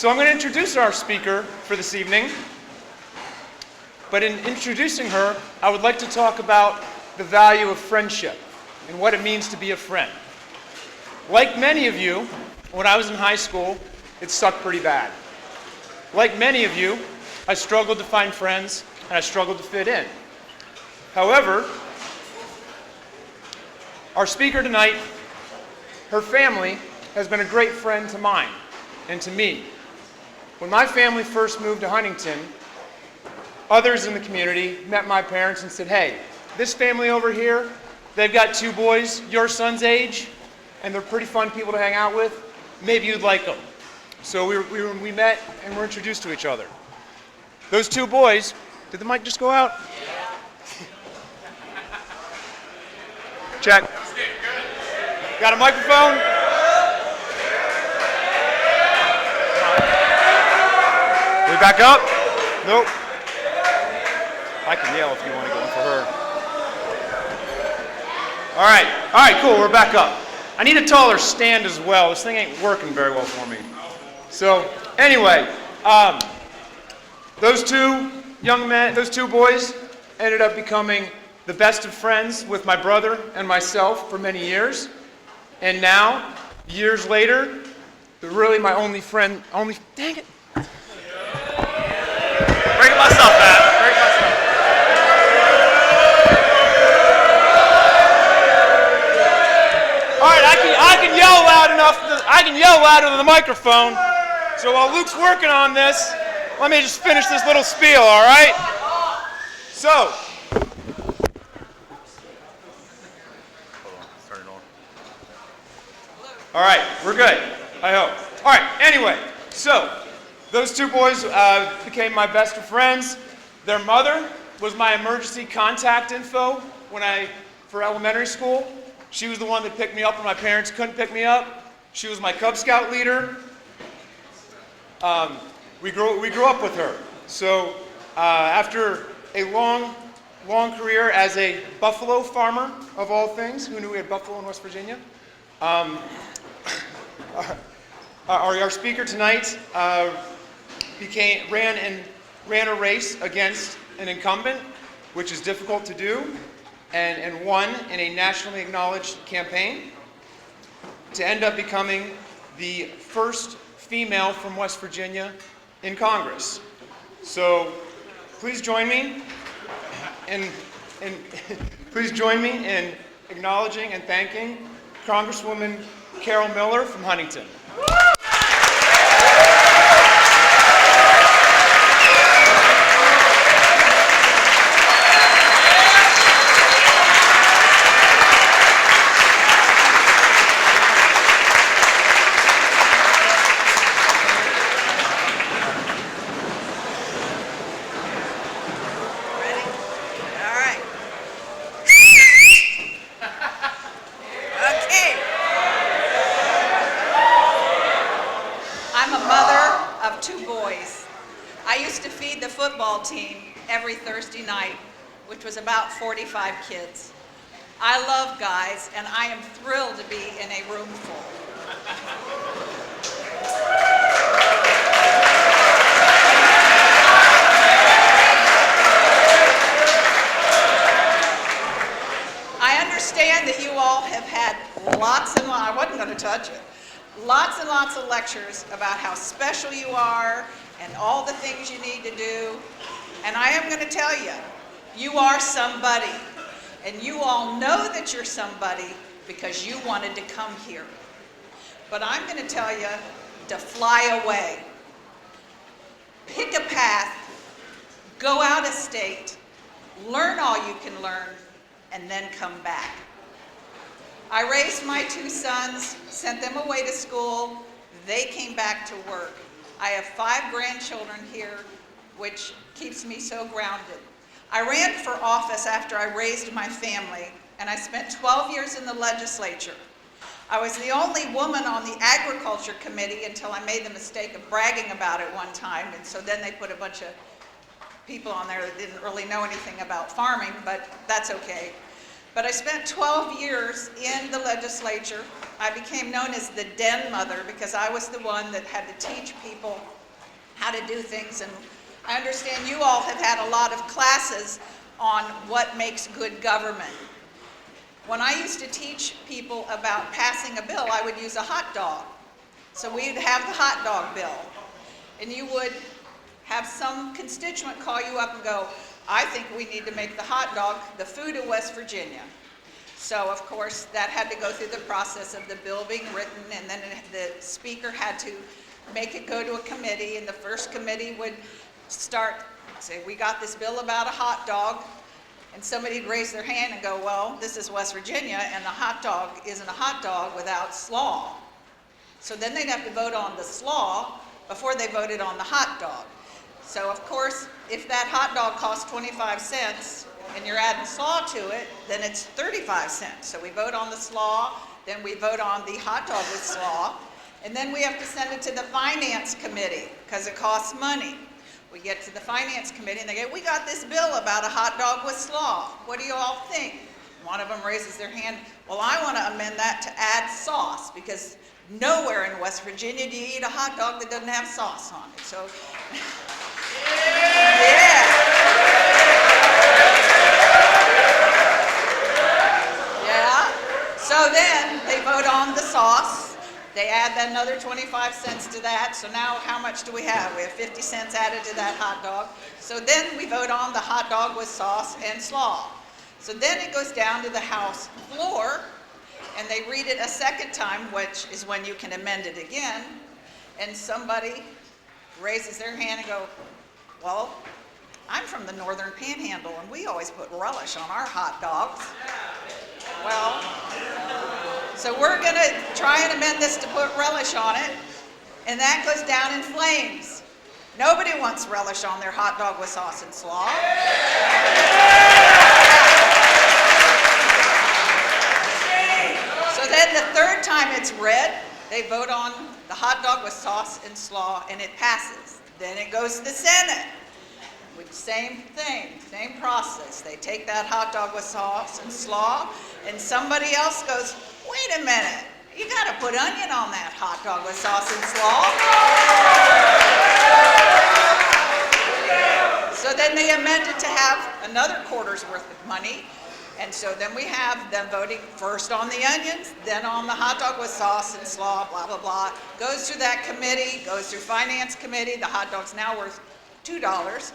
So I'm going to introduce our speaker for this evening. But in introducing her, I would like to talk about the value of friendship and what it means to be a friend. Like many of you, when I was in high school, it sucked pretty bad. Like many of you, I struggled to find friends and I struggled to fit in. However, our speaker tonight, her family has been a great friend to mine and to me. When my family first moved to Huntington, others in the community met my parents and said, hey, this family over here, they've got 2 boys your son's age, and they're pretty fun people to hang out with. Maybe you'd like them. So we met and were introduced to each other. Those 2 boys, did the mic just go out? Yeah. Check. Got a microphone? We back up? Nope. I can yell if you want to go in for her. All right, cool, we're back up. I need a taller stand as well. This thing ain't working very well for me. So, anyway, those 2 young men, those 2 boys ended up becoming the best of friends with my brother and myself for many years. And now, years later, they're really my only friend, dang it. Breaking myself back. All right, I can yell loud enough. I can yell louder than the microphone. So while Luke's working on this, let me just finish this little spiel, all right? So. All right, we're good, I hope. All right, anyway, so those 2 boys became my best of friends. Their mother was my emergency contact info for elementary school. She was the one that picked me up when my parents couldn't pick me up. She was my Cub Scout leader. We grew up with her. So after a long career as a buffalo farmer, of all things, who knew we had buffalo in West Virginia? Our speaker tonight ran a race against an incumbent, which is difficult to do, and won in a nationally acknowledged campaign to end up becoming the first female from West Virginia in Congress. So please join me in acknowledging and thanking Congresswoman Carol Miller from Huntington. Team every Thursday night, which was about 45 kids. I love guys, and I am thrilled to be in a room full. I understand that you all have had I wasn't going to touch it, lots and lots of lectures about how special you are and all the things you need to do. And I am going to tell you, you are somebody. And you all know that you're somebody because you wanted to come here. But I'm going to tell you to fly away. Pick a path, go out of state, learn all you can learn, and then come back. I raised my 2 sons, sent them away to school. They came back to work. I have 5 grandchildren here, which keeps me so grounded. I ran for office after I raised my family, and I spent 12 years in the legislature. I was the only woman on the agriculture committee until I made the mistake of bragging about it one time, and so then they put a bunch of people on there that didn't really know anything about farming, but that's okay. But I spent 12 years in the legislature. I became known as the den mother because I was the one that had to teach people how to do things. And I understand you all have had a lot of classes on what makes good government. When I used to teach people about passing a bill, I would use a hot dog. So we'd have the hot dog bill. And you would have some constituent call you up and go, I think we need to make the hot dog the food of West Virginia. So of course that had to go through the process of the bill being written, and then the speaker had to make it go to a committee, and the first committee would start, say, we got this bill about a hot dog, and somebody'd raise their hand and go, well, this is West Virginia, and the hot dog isn't a hot dog without slaw. So then they'd have to vote on the slaw before they voted on the hot dog. So of course, if that hot dog costs 25 cents and you're adding slaw to it, then it's 35 cents. So we vote on the slaw, then we vote on the hot dog with slaw, and then we have to send it to the finance committee because it costs money. We get to the finance committee and they go, we got this bill about a hot dog with slaw. What do you all think? One of them raises their hand, well, I want to amend that to add sauce because nowhere in West Virginia do you eat a hot dog that doesn't have sauce on it. So, yeah. Yeah. So then they vote on the sauce. They add another 25 cents to that. So now how much do we have? We have 50 cents added to that hot dog. So then we vote on the hot dog with sauce and slaw. So then it goes down to the House floor, and they read it a second time, which is when you can amend it again. And somebody raises their hand and go, well, I'm from the Northern Panhandle, and we always put relish on our hot dogs. Well, so we're going to try and amend this to put relish on it, and that goes down in flames. Nobody wants relish on their hot dog with sauce and slaw. So then the third time it's read, they vote on the hot dog with sauce and slaw, and it passes. Then it goes to the Senate. With the same thing, same process. They take that hot dog with sauce and slaw, and somebody else goes, wait a minute, you got to put onion on that hot dog with sauce and slaw. So then they amend it to have another quarter's worth of money. And so then we have them voting first on the onions, then on the hot dog with sauce and slaw, blah, blah, blah. Goes through that committee, goes through finance committee. The hot dog's now worth $2.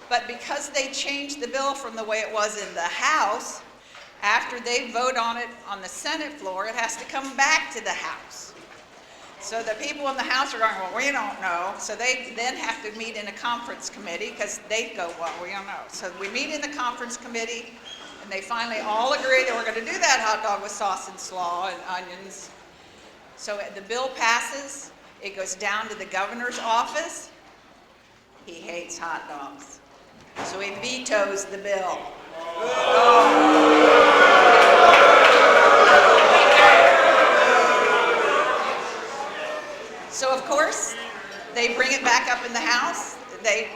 But because they changed the bill from the way it was in the House, after they vote on it on the Senate floor, it has to come back to the House. So the people in the House are going, well, we don't know. So they then have to meet in a conference committee because they go, well, we don't know. So we meet in the conference committee, and they finally all agree that we're going to do that hot dog with sauce and slaw and onions. So the bill passes. It goes down to the governor's office. He hates hot dogs. So he vetoes the bill. So of course, they bring it back up in the House. They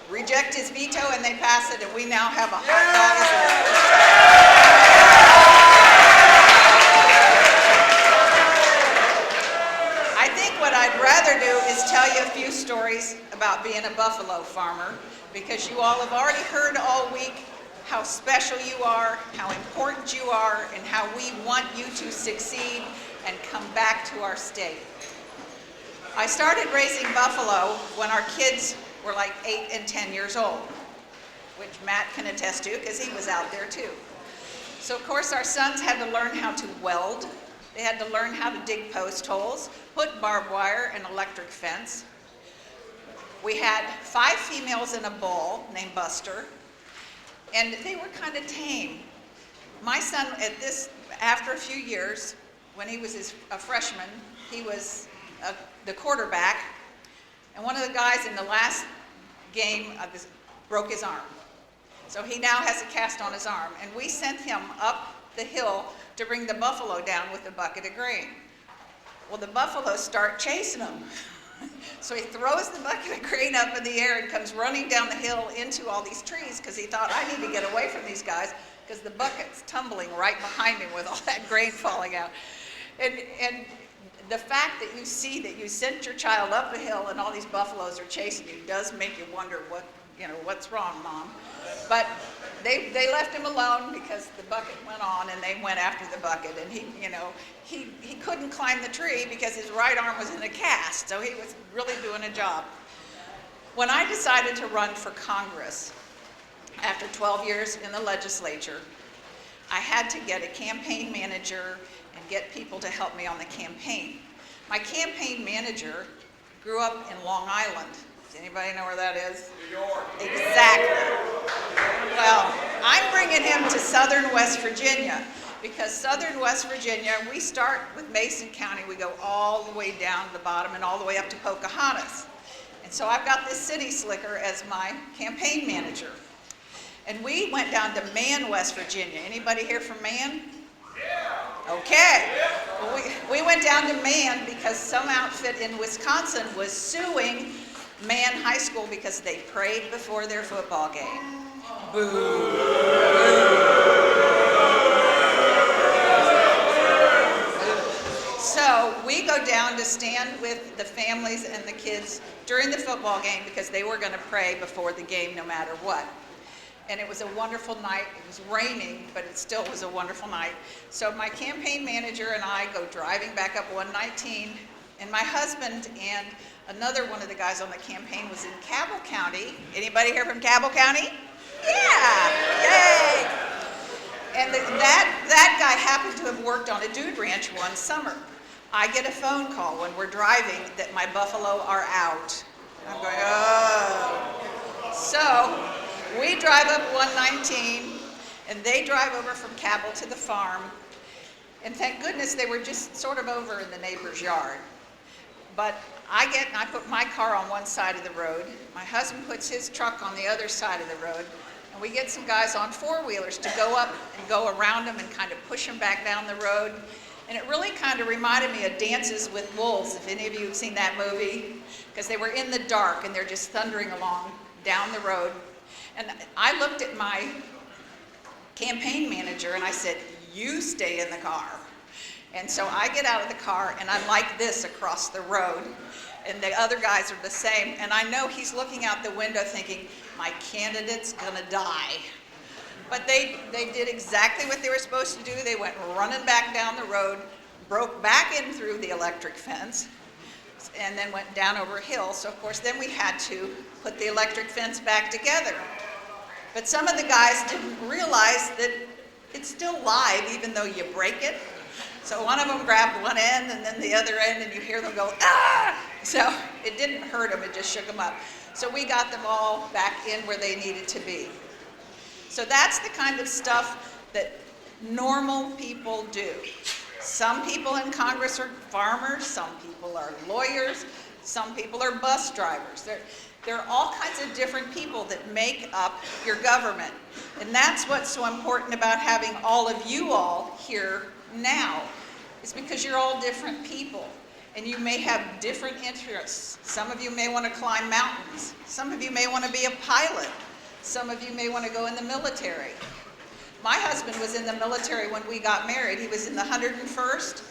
reject his veto and they pass it, and we now have a hot dog. I think what I'd rather do is tell you a few stories about being a buffalo farmer, because you all have already heard all week how special you are, how important you are, and how we want you to succeed and come back to our state. I started raising buffalo when our kids were like 8 and 10 years old, which Matt can attest to because he was out there too. So of course our sons had to learn how to weld. They had to learn how to dig post holes, put barbed wire and electric fence. We had 5 females in a bull named Buster, and they were kind of tame. My son, after a few years, when he was a freshman, he was the quarterback, and one of the guys in the last game broke his arm. So he now has a cast on his arm, and we sent him up the hill to bring the buffalo down with a bucket of grain. Well, the buffaloes start chasing him. So he throws the bucket of grain up in the air and comes running down the hill into all these trees because he thought, I need to get away from these guys. because the bucket's tumbling right behind me with all that grain falling out. And the fact that you see that you sent your child up a hill and all these buffaloes are chasing you does make you wonder what's wrong, Mom. But they left him alone because the bucket went on and they went after the bucket, and he couldn't climb the tree because his right arm was in a cast, so he was really doing a job. When I decided to run for Congress after 12 years in the legislature, I had to get a campaign manager and get people to help me on the campaign. My campaign manager grew up in Long Island. Does anybody know where that is? New York. Exactly. Well, I'm bringing him to southern West Virginia because southern West Virginia, we start with Mason County, we go all the way down to the bottom and all the way up to Pocahontas. And so I've got this city slicker as my campaign manager. And we went down to Man, West Virginia. Anybody here from Man? Yeah. Okay. Well, we went down to Man because some outfit in Wisconsin was suing Man High School because they prayed before their football game. Boo. So we go down to stand with the families and the kids during the football game because they were going to pray before the game no matter what. And it was a wonderful night. It was raining, but it still was a wonderful night. So my campaign manager and I go driving back up 119, and my husband and another one of the guys on the campaign was in Cabell County. Anybody here from Cabell County? Yeah, yay! And that guy happened to have worked on a dude ranch one summer. I get a phone call when we're driving that my buffalo are out. I'm going, oh. So we drive up 119, and they drive over from Cabell to the farm. And thank goodness they were just sort of over in the neighbor's yard. But I put my car on one side of the road. My husband puts his truck on the other side of the road. And we get some guys on four-wheelers to go up and go around them and kind of push them back down the road. And it really kind of reminded me of Dances with Wolves, if any of you have seen that movie, because they were in the dark and they're just thundering along down the road. And I looked at my campaign manager and I said, "You stay in the car." And so I get out of the car and I'm like this across the road. And the other guys are the same. And I know he's looking out the window thinking, my candidate's gonna die. But they did exactly what they were supposed to do. They went running back down the road, broke back in through the electric fence, and then went down over a hill. So of course then we had to put the electric fence back together. But some of the guys didn't realize that it's still live even though you break it. So one of them grabbed one end and then the other end, and you hear them go, ah! So it didn't hurt them, it just shook them up. So we got them all back in where they needed to be. So that's the kind of stuff that normal people do. Some people in Congress are farmers, some people are lawyers, some people are bus drivers. There are all kinds of different people that make up your government. And that's what's so important about having all of you all here now, is because you're all different people. And you may have different interests. Some of you may want to climb mountains. Some of you may want to be a pilot. Some of you may want to go in the military. My husband was in the military when we got married. He was in the 101st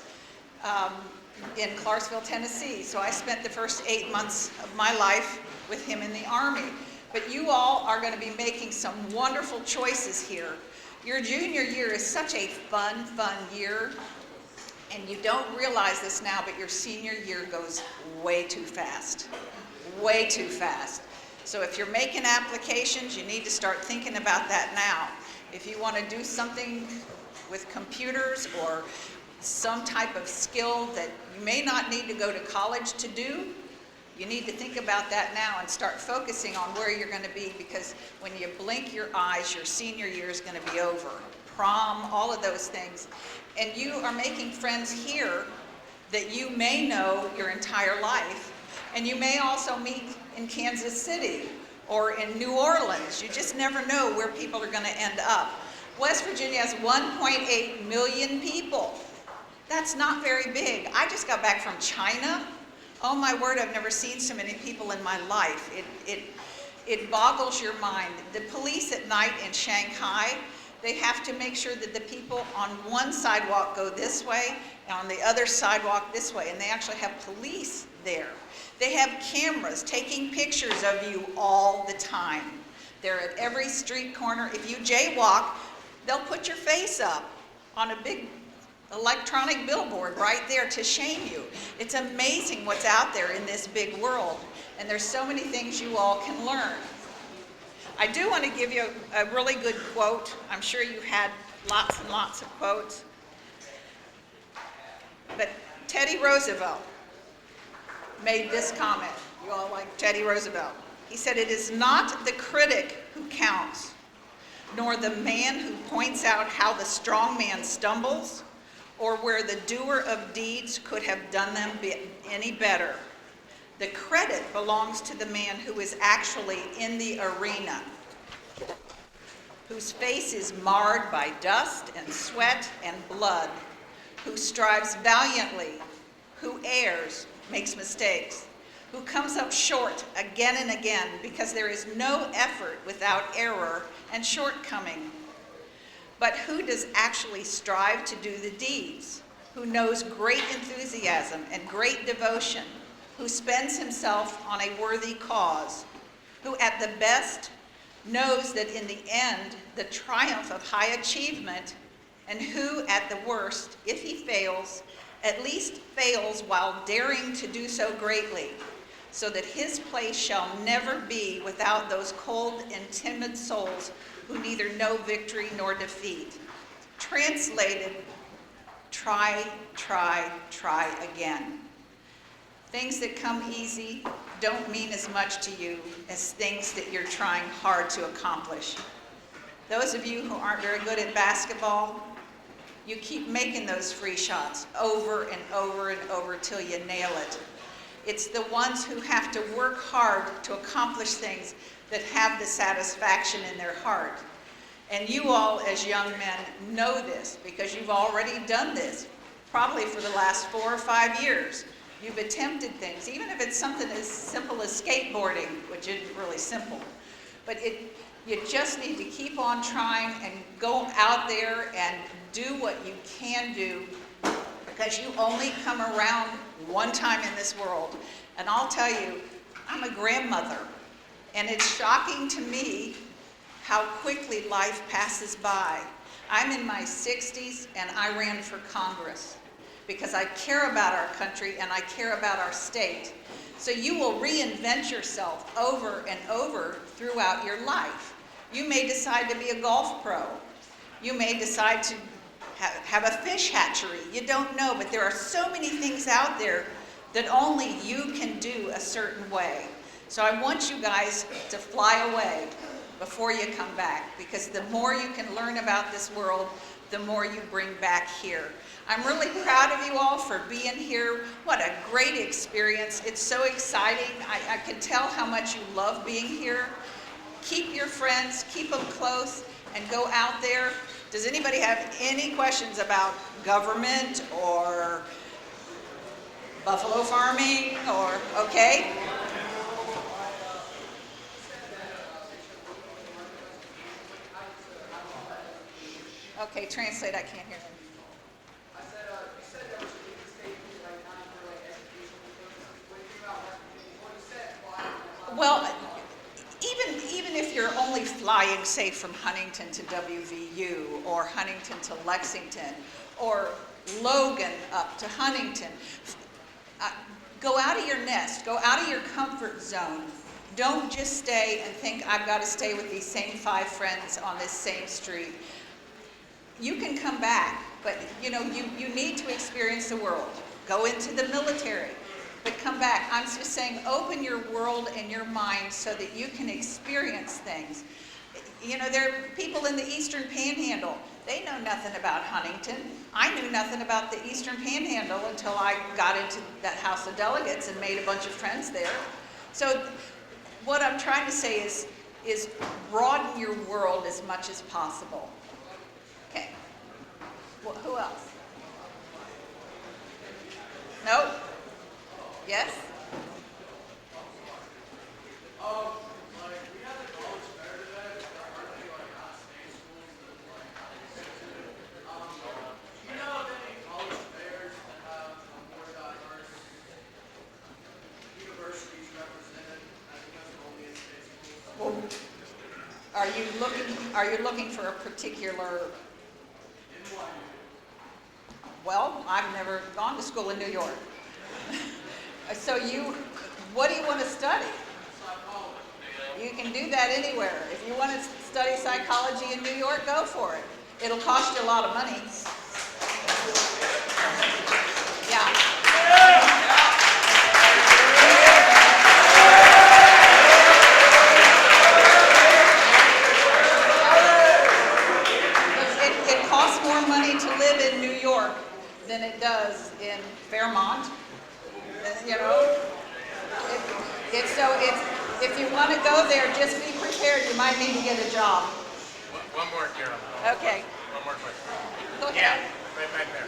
in Clarksville, Tennessee. So I spent the first 8 months of my life with him in the Army. But you all are going to be making some wonderful choices here. Your junior year is such a fun year. And you don't realize this now, but your senior year goes way too fast. Way too fast. So if you're making applications, you need to start thinking about that now. If you want to do something with computers or some type of skill that you may not need to go to college to do, you need to think about that now and start focusing on where you're going to be, because when you blink your eyes, your senior year is going to be over. Prom, all of those things. And you are making friends here that you may know your entire life. And you may also meet in Kansas City or in New Orleans. You just never know where people are going to end up. West Virginia has 1.8 million people. That's not very big. I just got back from China. Oh my word, I've never seen so many people in my life. It boggles your mind. The police at night in Shanghai, They have to make sure that the people on one sidewalk go this way and on the other sidewalk this way, and they actually have police there. They have cameras taking pictures of you all the time. They're at every street corner. If you jaywalk, they'll put your face up on a big electronic billboard right there to shame you. It's amazing what's out there in this big world, and there's so many things you all can learn. I do want to give you a really good quote. I'm sure you had lots and lots of quotes. But Teddy Roosevelt made this comment. You all like Teddy Roosevelt. He said, "It is not the critic who counts, nor the man who points out how the strong man stumbles, or where the doer of deeds could have done them any better. The credit belongs to the man who is actually in the arena, whose face is marred by dust and sweat and blood, who strives valiantly, who errs, makes mistakes, who comes up short again and again, because there is no effort without error and shortcoming. But who does actually strive to do the deeds, who knows great enthusiasm and great devotion, who spends himself on a worthy cause, who at the best knows that in the end the triumph of high achievement, and who at the worst, if he fails, at least fails while daring to do so greatly, so that his place shall never be without those cold and timid souls who neither know victory nor defeat." Translated, try, try, try again. Things that come easy don't mean as much to you as things that you're trying hard to accomplish. Those of you who aren't very good at basketball, you keep making those free shots over and over and over till you nail it. It's the ones who have to work hard to accomplish things that have the satisfaction in their heart. And you all as young men know this because you've already done this, probably for the last 4 or 5 years. You've attempted things, even if it's something as simple as skateboarding, which isn't really simple. But you just need to keep on trying and go out there and do what you can do, because you only come around one time in this world. And I'll tell you, I'm a grandmother, and it's shocking to me how quickly life passes by. I'm in my 60s, and I ran for Congress because I care about our country and I care about our state. So you will reinvent yourself over and over throughout your life. You may decide to be a golf pro. You may decide to have a fish hatchery. You don't know, but there are so many things out there that only you can do a certain way. So I want you guys to fly away before you come back, because the more you can learn about this world, the more you bring back here. I'm really proud of you all for being here. What a great experience. It's so exciting. I can tell how much you love being here. Keep your friends, keep them close, and go out there. Does anybody have any questions about government or buffalo farming or, okay? Okay, translate, I can't hear him. Well, even if you're only flying, say, from Huntington to WVU or Huntington to Lexington or Logan up to Huntington, go out of your nest, go out of your comfort zone. Don't just stay and think, I've got to stay with these same 5 friends on this same street. You can come back, but you need to experience the world. Go into the military. But come back. I'm just saying, open your world and your mind so that you can experience things. There are people in the Eastern Panhandle. They know nothing about Huntington. I knew nothing about the Eastern Panhandle until I got into that House of Delegates and made a bunch of friends there. So what I'm trying to say is broaden your world as much as possible. Okay. Well, who else? Nope. Yes? Are you looking for a particular? Well, I've never gone to school in New York. So what do you want to study? You can do that anywhere. If you want to study psychology in New York, go for it. It'll cost you a lot of money. Yeah. It costs more money to live in New York than it does in Fairmont. You know, if you want to go there, just be prepared. You might need to get a job. One more, Carol. Okay. One more question. Go ahead. Right back there.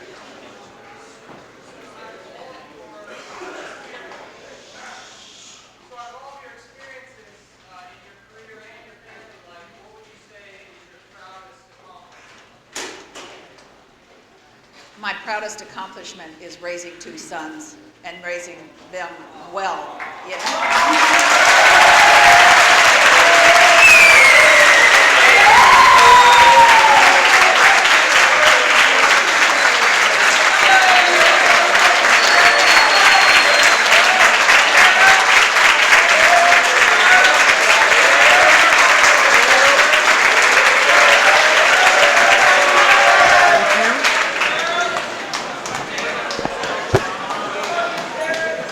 So out of all your experiences in your career and your family life, what would you say is your proudest accomplishment? My proudest accomplishment is raising 2 sons and raising them well. You know?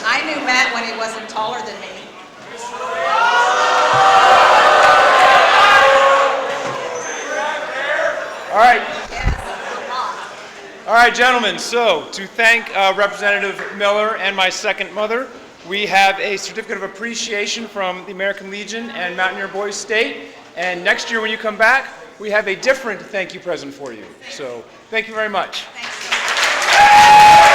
I knew Matt when he wasn't taller than me. All right. Yes, a lot. All right, gentlemen, so to thank Representative Miller and my second mother, we have a certificate of appreciation from the American Legion and Mountaineer Boys State. And next year when you come back, we have a different thank you present for you. So thank you very much. Thanks.